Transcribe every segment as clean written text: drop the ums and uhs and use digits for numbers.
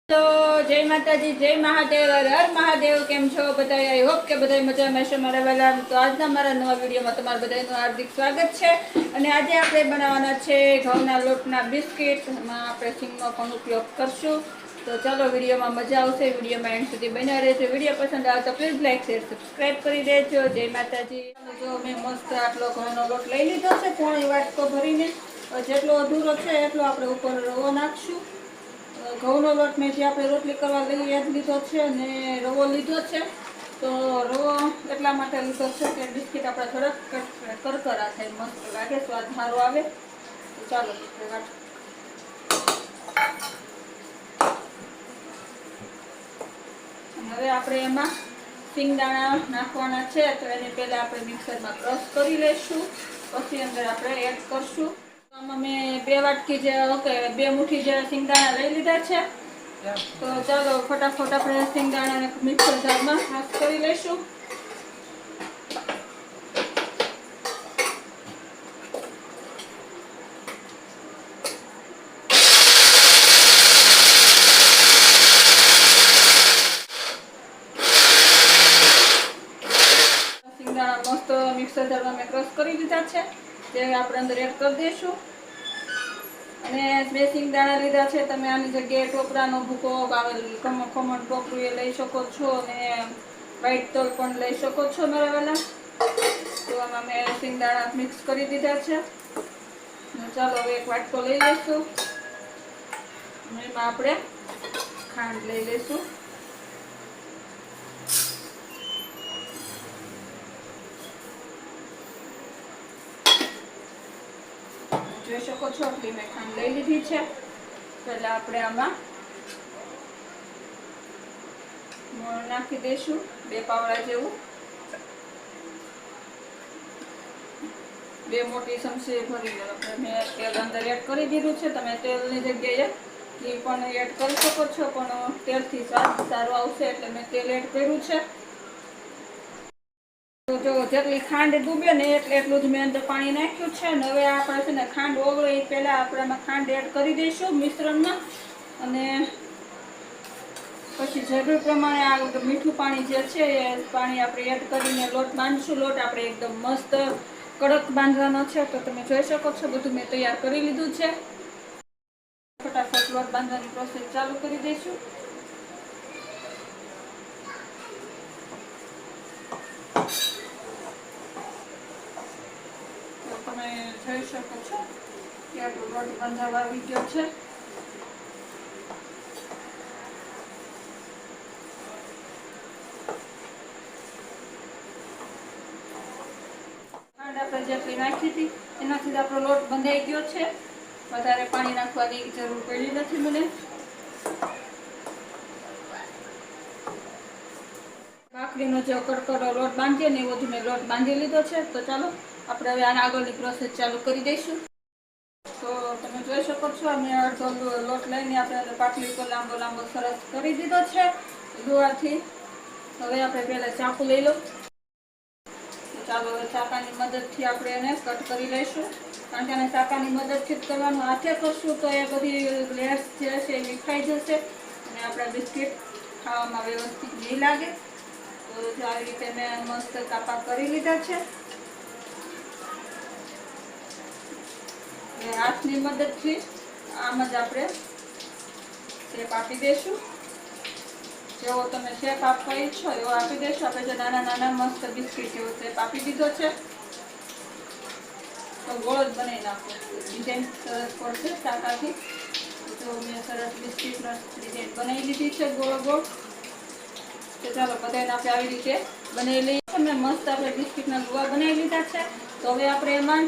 તો જય માતાજી, જય મહાદેવ, હર હર મહાદેવ. કેમ છો બધા? આઈ હોપ કે બધા મજામાં હશો મારા વાલા. તો આજના મારા નવા વિડીયોમાં તમારું બધાનું હાર્દિક સ્વાગત છે. અને આજે આપણે બનાવવાના છે ઘઉંના લોટના બિસ્કિટ. એમાં આપણે સિંગનો પણ ઉપયોગ કરશું. તો ચાલો, વિડીયોમાં મજા આવશે. વિડીયોમાં એન્ડ સુધી બન્યા રહેજો. વિડીયો પસંદ આવે તો પ્લીઝ લાઈક શેર સબસ્ક્રાઈબ કરી દેજો. જય માતાજી. જો મેં મસ્ત આટલો ઘઉંનો લોટ લઈ લીધો છે, પોણી વાટકો ભરીને. જેટલો અધૂરો છે એટલો આપણે ઉપર રવો નાખશું. ઘઉંનો લોટ મેં જે આપણે રોટલી કરવા લઈએ એ જ લીધો છે, અને રવો લીધો છે. તો રવો એટલા માટે લીધો છે કે બિસ્કિટ આપણા થોડાક કરકરા થાય, મસ્ત લાગે, સ્વાદ સારો આવે. તો ચાલો હવે આપણે એમાં સિંગદાણા નાખવાના છે. તો એને પહેલા આપણે મિક્સરમાં ક્રશ કરી લઈશું, પછી અંદર આપણે એડ કરશું. આમાં મેં 2 વાટકી જે 2 મુઠ્ઠી જે સિંગદાણા લઈ લીધા છે. તો ચાલો ફટાફટ આપણે સિંગદાણાને મિક્સર જારમાં ક્રશ કરી લઈશું. સિંગદાણા મસ્ત મિક્સર જારમાં મેં ક્રશ કરી દીધા છે. તે આપણે અંદર એડ કરી દઈશું. અને 2 સિંગદાણા લીધા છે. તમે આની જગ્યાએ ટોપરાનો ભૂકો ખમણ ટોપરું એ લઈ શકો છો, અને વ્હાઈટ તલ પણ લઈ શકો છો મારા વાલા. તો આમાં મેં સિંગદાણા મિક્સ કરી દીધા છે. ચાલો હવે એક વાટકો લઈ લઈશું. એમાં આપણે ખાંડ લઈ લઈશું. જોઈ શકો છો આટલી મેં ખાંડ લઈ લીધી છે. પહેલા આપણે આમાં મોણ નાખી દઈશું, 2 પાવડા જેવું. 2 મોટી ચમચી ભરી મેં તેલ અંદર એડ કરી દીધું છે. તમે તેલની જગ્યાએ ઘી પણ એડ કરી શકો છો, પણ તેલથી સ્વાદ સારો આવશે એટલે મેં તેલ એડ કર્યું છે. તો જો જેટલી ખાંડ ડૂબે ને એટલું જ મેં અંદર પાણી નાખ્યું છે. અને હવે આપણે છે ને ખાંડ ઓગળે એ પહેલાં આપણે આમાં ખાંડ એડ કરી દઈશું મિશ્રણમાં. અને પછી જરૂર પ્રમાણે આ મીઠું પાણી જે છે એ પાણી આપણે એડ કરીને લોટ બાંધશું. લોટ આપણે એકદમ મસ્ત કડક બાંધવાનો છે. તો તમે જોઈ શકો છો બધું મેં તૈયાર કરી લીધું છે. ફટાફટ લોટ બાંધવાની પ્રોસેસ ચાલુ કરી દઈશું. તમે જોઈ શકો છો કે આપણો લોટ બાંધવા આવી ગયો છે. ખાંડ આપણે જેટલી નાખી હતી એનાથી જ આપણો લોટ બંધાઈ ગયો છે. વધારે પાણી નાખવાની જરૂર પડી નથી મને. ભાખરીનો જે કડકડો લોટ બાંધીએ ને એવો જ મેં લોટ બાંધી લીધો છે. તો ચાલો આપણે હવે આના આગળની પ્રોસેસ ચાલુ કરી દઈશું. તો તમે જોઈ શકો છો અમે અડધો લોટ લઈને આપણે પાટલી પર લાંબો લાંબો સરસ કરી દીધો છે દોરાથી. હવે આપણે પહેલાં ચાકુ લઈ લો. ચાલો હવે ચાકાની મદદથી આપણે એને કટ કરી લઈશું. કારણ કે એને ચાકાની મદદથી જ કરવાનું, હાથે કરશું તો એ બધી લેયર્સ જે છે એ વિખાઈ જશે અને આપણા બિસ્કિટ ખાવામાં વ્યવસ્થિત નહીં લાગે. તો જો આવી રીતે મેં મસ્ત કાપા કરી લીધા છે. હાથની મદદથી આમ જ આપણે શેપ આપી દઈશું. જેવો તમે શેપ આપવા ઈચ્છો એવો આપી દઈશું. આપણે જે નાના નાના મસ્ત બિસ્કિટ જેવો શેપ આપી દીધો છે. તો ગોળ જ બનાવી નાખો, ડિઝાઇન સરસ પડશે ચાકાથી. તો મેં સરસ બિસ્કિટનો ડિઝાઇન બનાવી લીધી છે ગોળ ગોળ. તો ચાલો બધાને આપણે આવી રીતે બનાવી લઈએ. મેં મસ્ત આપણે બિસ્કિટના ગોળા બનાવી લીધા છે. તો હવે આપણે એમાં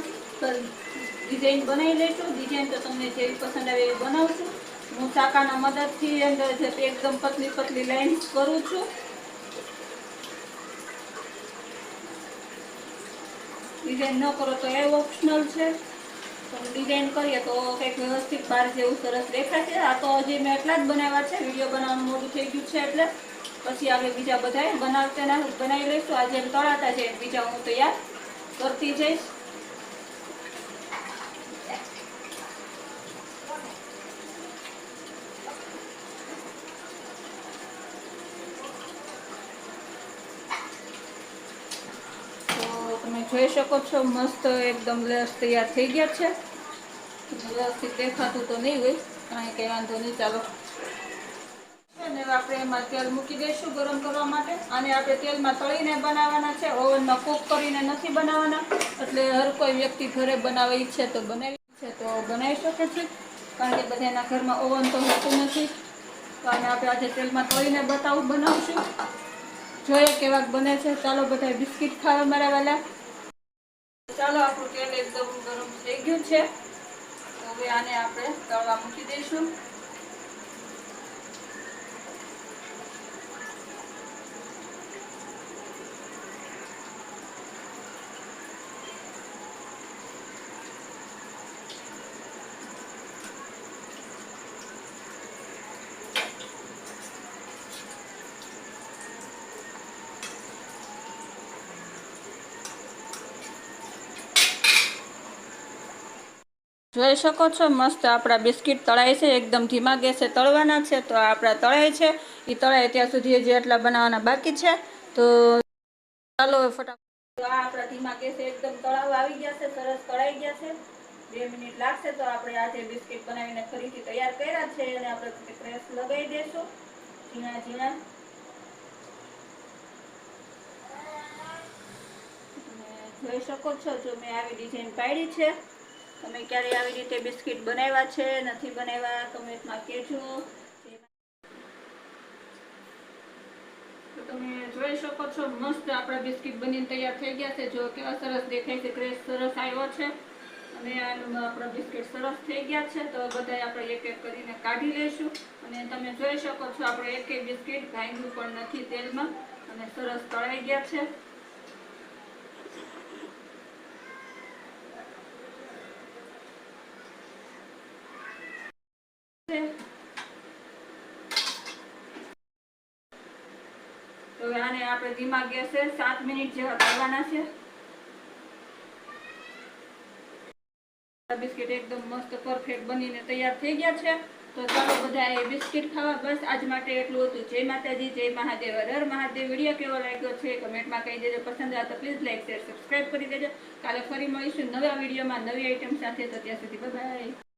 ડિઝાઇન બનાવી લઈશું. ડિઝાઇન તો તમને જેવી પસંદ આવે એવી બનાવશું. હું ચાકાના મદદથી અંદર જે એકદમ પતલી પતલી લાઈન કરું છું. ડિઝાઇન ન કરો તો એ ઓપ્શનલ છે. તો ડિઝાઇન કરીએ તો કંઈક વ્યવસ્થિત બહાર જેવું સરસ દેખાશે. આ તો હજી મેં એટલા જ બનાવ્યા છે. વિડીયો બનાવવાનું મોડું થઈ ગયું છે એટલે પછી આપણે બીજા બધા બનાવી લઈશું. આ જેમ તળાતા છે બીજા હું તૈયાર કરતી જઈશ. જોઈ શકો છો મસ્ત એકદમ લેસ તૈયાર થઈ ગયા છે. વ્યવસ્થિત દેખાતું તો નહીં હોય, કાંઈ કંઈ વાંધો નહીં. ચાલો અને આપણે એમાં તેલ મૂકી દઈશું ગરમ કરવા માટે. અને આપણે તેલમાં તળીને બનાવવાના છે, ઓવનમાં કૂક કરીને નથી બનાવવાના. એટલે હર કોઈ વ્યક્તિ ઘરે બનાવવા ઈચ્છે તો બનાવી શકે છે, કારણ કે બધાના ઘરમાં ઓવન તો હોતું નથી. તો આપણે આજે તેલમાં તળીને બનાવશું. જોઈએ કેવાક બને છે. ચાલો બધા બિસ્કિટ ખાવા મારા વાલા. ચાલો આપણું તેલ એકદમ ગરમ થઈ ગયું છે. હવે આને આપણે તળવા મૂકી દઈશું. જોઈ શકો છો મસ્ત આપણા બિસ્કિટ તળાય છે. એકદમ ધીમા ગેસે તળવાના છે. તો આપણા તળાય છે, એ તળાય ત્યાં સુધી હજી એટલા બનાવવાના બાકી છે. તો ચાલો ફટાફટ. આ આપણા ધીમા ગેસે એકદમ તળાવ આવી ગયા છે, સરસ તળાઈ ગયા છે. 2 મિનિટ લાગશે તો આપણે આજે બિસ્કિટ બનાવીને ફરીથી તૈયાર કર્યા છે. અને આપણે પ્રેસ લગાવી દઈશું ઝીણા ઝીણા. જોઈ શકો છો જો મેં આવી ડિઝાઇન પાડી છે. તમે ક્યારે આવી રીતે બિસ્કિટ બનાવ્યા છે, નથી બનાવ્યા, કમેન્ટમાં કહેજો. તો તમે જોઈ શકો છો મસ્ત આપણા બિસ્કિટ બનીને તૈયાર થઈ ગયા છે. જો કેવા સરસ દેખાય છે, ક્રેશ સરસ આવ્યો છે. અને આપણા બિસ્કિટ સરસ થઈ ગયા છે. તો બધા આપણે એક એક કરીને કાઢી લઈશું. અને તમે જોઈ શકો છો આપણે એક બિસ્કિટ ભાંગ્યું પણ નથી તેલમાં, અને સરસ તળાઈ ગયા છે. તો આને આપણે ધીમા ગેસે 7 મિનિટ જેવા તળવાના છે. બિસ્કિટ એકદમ મસ્ત પરફેક્ટ બનીને તૈયાર થઈ ગયા છે. તો ચાલો બધા બિસ્કિટ ખાવા. બસ આજ માટે એટલું હતું. જય માતાજી, જય મહાદેવ, હર હર મહાદેવ. વિડીયો કેવો લાગ્યો છે કમેન્ટમાં કહી દેજો. પસંદ આવે તો પ્લીઝ લાઈક, શેર, સબસ્ક્રાઈબ કરી દેજો. કાલે ફરી મળીશું નવા વિડીયોમાં નવી આઈટમ સાથે. તો ત્યાં સુધી બાય બાય.